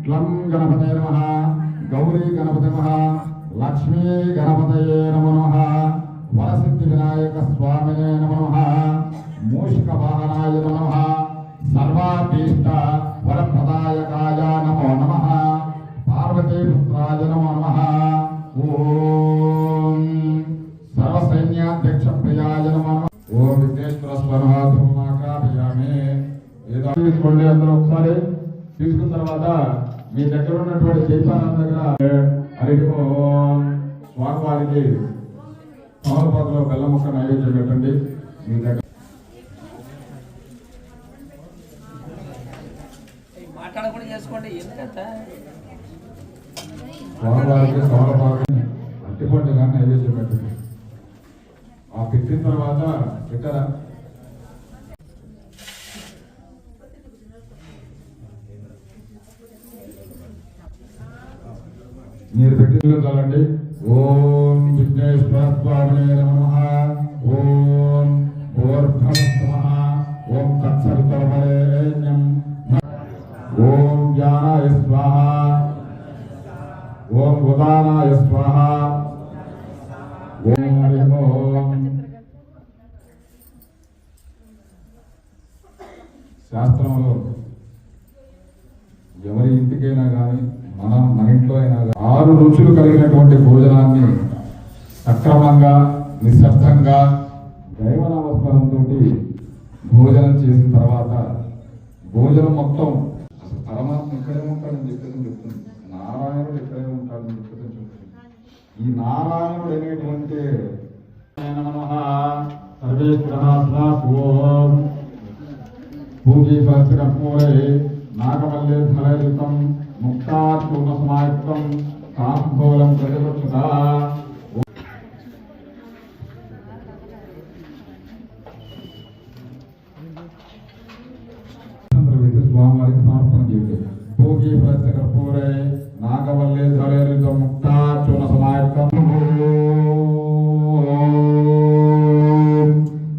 గ్లం గణపతే నమః గౌరీ గణపతే నమః లక్ష్మీ గణపతయే నమః వరసిద్ధి వినాయక స్వామినే నమః మూషిక వాహనాయ నమః సర్వాభీష్ట వరప్రదాయకాయ నమో నమః పార్వతీ పుత్రాయ నమో నమః ఓం సర్వసైన్యాధ్యక్ష ప్రియాయ నమో నమః ఓం విఘ్నేశ్వర స్వరహాధూమాకాభయామి. తీసుకోండి అందరూ ఒకసారి. తీసుకున్న తర్వాత మీ దగ్గర ఉన్నటువంటి దీపారాధన దగ్గర హరి ఓం స్వామివారికి తమలపాకులో బెల్లం ముక్క నైవేద్యం పెట్టండి. మీ దగ్గర మాట్లాడకుండా చేసుకోండి. స్వామివారికి తమలపాకు అట్టిపండు కానీ నైవేద్యం పెట్టండి. ఆ పెట్టిన తర్వాత పెట్టారా మీరు పెట్టిన చాలండి. ఓం విఘ్నేశ్వర స్వామినే నమః ఓం ఓర్భవస్తమః ఓం తత్సవితుర్వరేణ్యం ఓం జ్ఞానాయ స్వాహ ఓం ఉదానాయ స్వాహ ఓం హరి ఓం. శాస్త్రంలో ఎవరి ఇంటికైనా కానీ మన ఇంట్లో అయినా 6 రుచులు కలిగినటువంటి భోజనాన్ని సక్రమంగా నిశ్శబ్దంగా దైవనామస్మరణతో భోజనం చేసిన తర్వాత భోజనం మొత్తం అసలు పరమాత్మ ఇక్కడే ఉంటాడని చెప్పేసి చెప్తుంది. నారాయణుడు ఇక్కడే ఉంటాడని చెప్పేసి చెప్తుంది. ఈ నారాయణుడు అనేటువంటి పూజీ సహస్రకర్పూరే నాగమల్లే ఫలయుతం ముక్తాచూర్ణసమాయుక్తం కాంబోలం ప్రతిపక్షత. స్వామివారికి సమర్పణ చేయండి. భోగి ఫలకర్పూరే నాగవల్లే ఫలయుతం ముక్తాచూర్ణసమాయుక్తం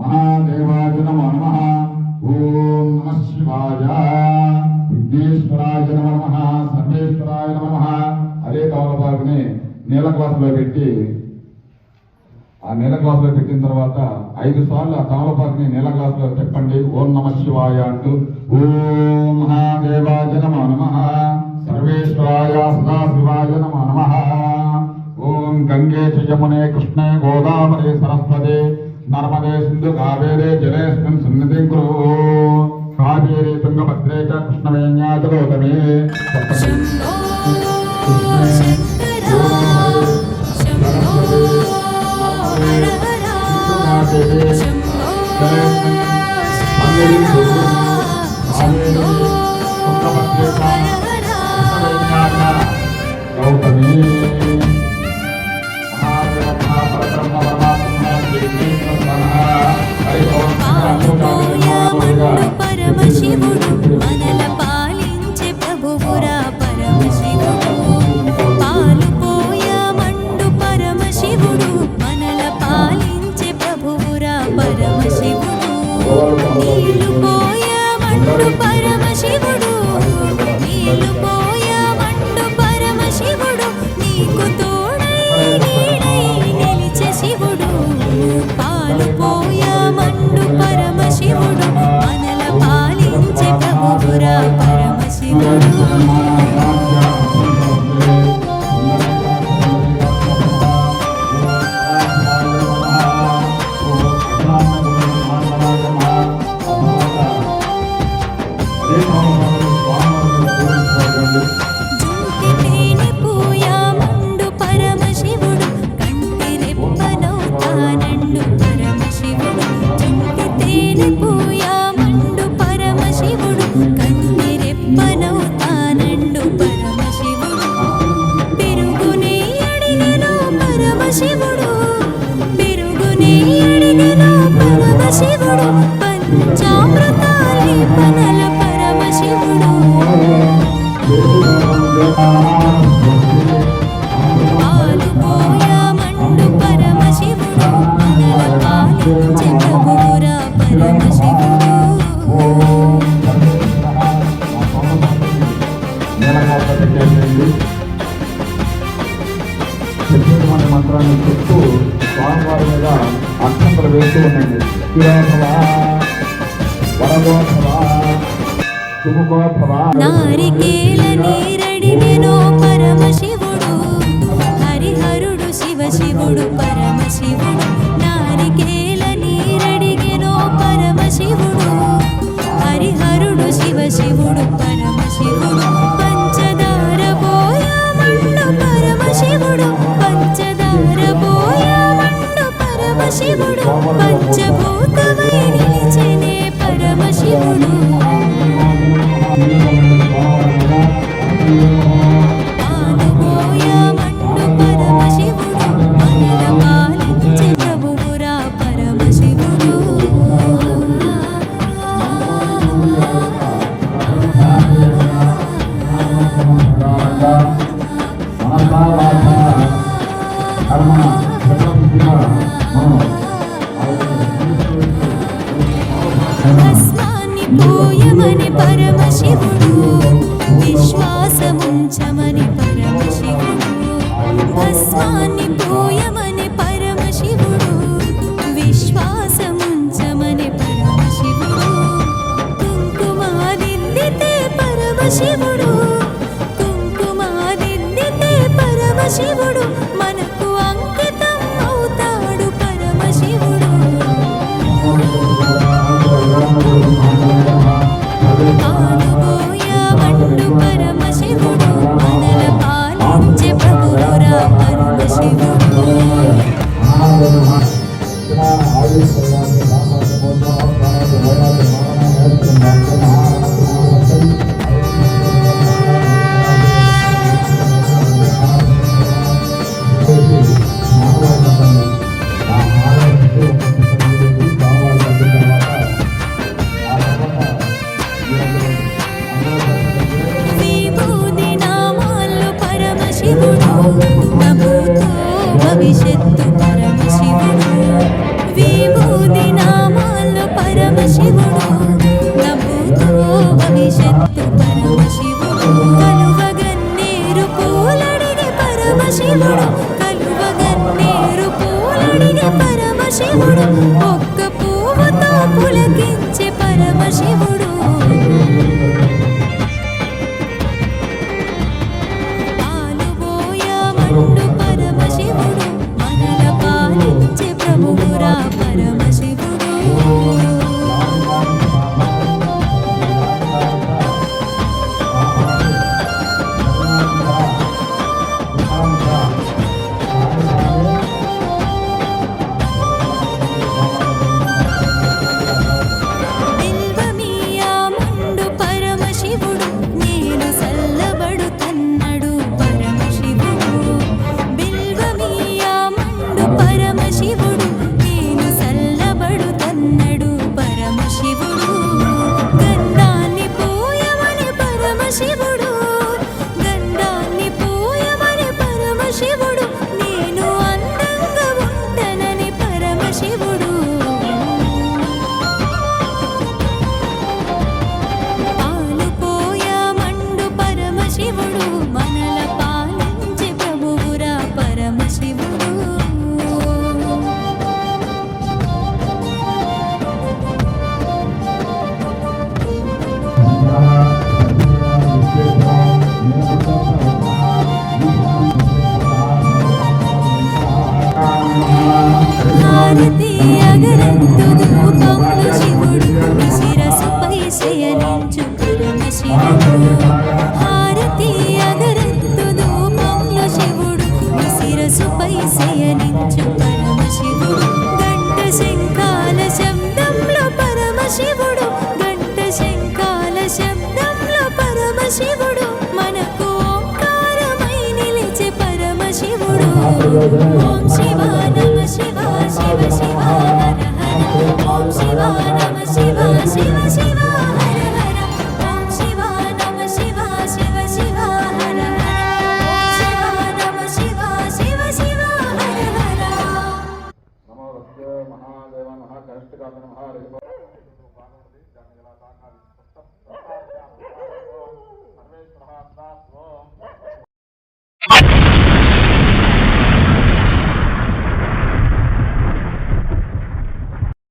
మహాదేవాయ నమో నమః. ఓం నమః శివాయ విఘ్నేశ్వరాయ నమో నమః సర్వేశ్వరాయ నమో నమః. అదే తమలపాకుని నీళ్ళ గ్లాసులో పెట్టి ఆ నీళ్ళ గ్లాసులో పెట్టిన తర్వాత 5 సార్లు ఆ తమలపాకుని నీళ్ళ గ్లాసులో చెప్పండి. ఓం నమః శివాయ అంటూ ఓం మహాదేవాయ నమో నమః సర్వేశ్వరాయ సదాశివాయ నమో నమః. ఓం గంగే చ యమునే కృష్ణే గోదావరి సరస్వతి నర్మదే సింధు కావేరే జలేస్మిన్ సన్నిధిం కురు కావేరీ తుంగభద్రే చ కృష్ణవేణ్యా చ గౌతమే. పరమశివుడు మనల పాలించే ప్రభువురా పరమశివుడు. పాలుపోయ మండు పరమశివుడు మనల పాలించే ప్రభువురా పరమశివుడు. నీళ్లు పోయ మండు పరమశివుడు నీళ్లు పోయ మండు పరమశివుడు నీకు తోడై నీడై నిలిచే శివుడు. పాలుపోయ మండు పరమశివుడు మనల పాలించే ప్రభువురా పరమశివుడు. జుంటితేనె పూయ మండు పరమశివుడు కంటి రెప్పనౌతానండు పరమశివుడు. జుంటితేనె పూయ మండు పరమశివుడు కంటి రెప్పనౌతానండు పరమశివుడు. పెరుగునే అడిగెను పరమశివుడు పెరుగునే అడిగెను పరమశివుడు. పంచామృతాలి పనల పరమశివుడు. పాలుపోయ మండు పరమశివుడు మనల పాలించే ప్రభువురా పరమశివుడు. మంత్రాన్ని చెప్తూ స్వామివారి మీద అక్షంతలు వేస్తూ ఉండండి. శిరోభవ వరదోభవ శుభోభవ. నారికేల నీరడిగెనో పరమశివుడు హరిహరుడు శివుడు పరమశివుడు. నారికేల నీరడిగెనో పరమశివుడు హరిహరుడు శివుడు పరమశివుడు. పంచదార పోయమండు పరమశివుడు పంచదార పోయమండు పరమశివుడు. పంచభూతమై నిలిచెనే పరమశివుడు. పాలుపోయమండు పరమశివుడు మనల పాలించే ప్రభువురా పరమశివుడు. భస్మాన్ని పోయమని పరమశివుడు విశ్వాసముంచమని పరమశివుడు. భస్మాన్ని పోయమని పరమశివుడు విశ్వాసముంచమని పరమశివుడు. కుంకుమాదిద్దితే పరమశివుడు కుంకుమాదిద్దితే పరమశివుడు మనకు అంకితం అవుతాడు పరమశివుడు. పాలుపోయమండు పరమశివుడు మనల పాలించే ప్రభువురా పరమశివుడు. విభూది నామాల్లో పరమశివుడు నభూతో భవిష్యత్తు పరమశివుడు. విభూది నామాల్లో పరమశివుడు నభూతో భవిష్యత్తు పరమశివుడు. కలువగన్నేరు పూలడిగే పరమశివుడు కలువగన్నేరు పూలడిగే పరమశివుడు. ఒక్క పువ్వుతో పులకించే పరమశివుడు. పాలుపోయమండు పరమశివుడు మనల పాలించే ప్రభువురా పరమశివుడు. బిల్వమీయమండు పరమశివుడు నేను సల్లబడు తన్నడు పరమశివుడు. బిల్వమీయమండు పరమశివుడు నేను సల్లబడు తన్నడు పరమశివుడు. గంధాన్ని పోయమని పరమశివుడు గంధాన్ని పోయమని పరమశివుడు నేను అందంగా ఉంటానని పరమశివుడు. పాలుపోయమండు పరమశివుడు మనల పాలించే ప్రభువురా పరమశివుడు. హారతి అగరంతు ధూపంలో శివుడు శిరసుపై శయనించు పరమశివుడు. హారతి అగరంతు ధూపంలో శివుడు శిరసుపై శయనించు పరమశివుడు. గంట శంఖాల శబ్దంలో పరమశివుడు గంట శంఖాల శబ్దంలో పరమశివుడు మనకు ఓంకారమై నిలిచే పరమశివుడు. ఓం శివ నమ శివ శివ శివ హర హర. ఓం శివ నమ శివ శివ శివ హర హర. ఓం శివ నమ శివ శివ శివ హర హర. ఓం శివ నమ శివ శివ శివ హర హర. నమో వస్తే మహాదేవ మహాకష్టకాల మహాదేవ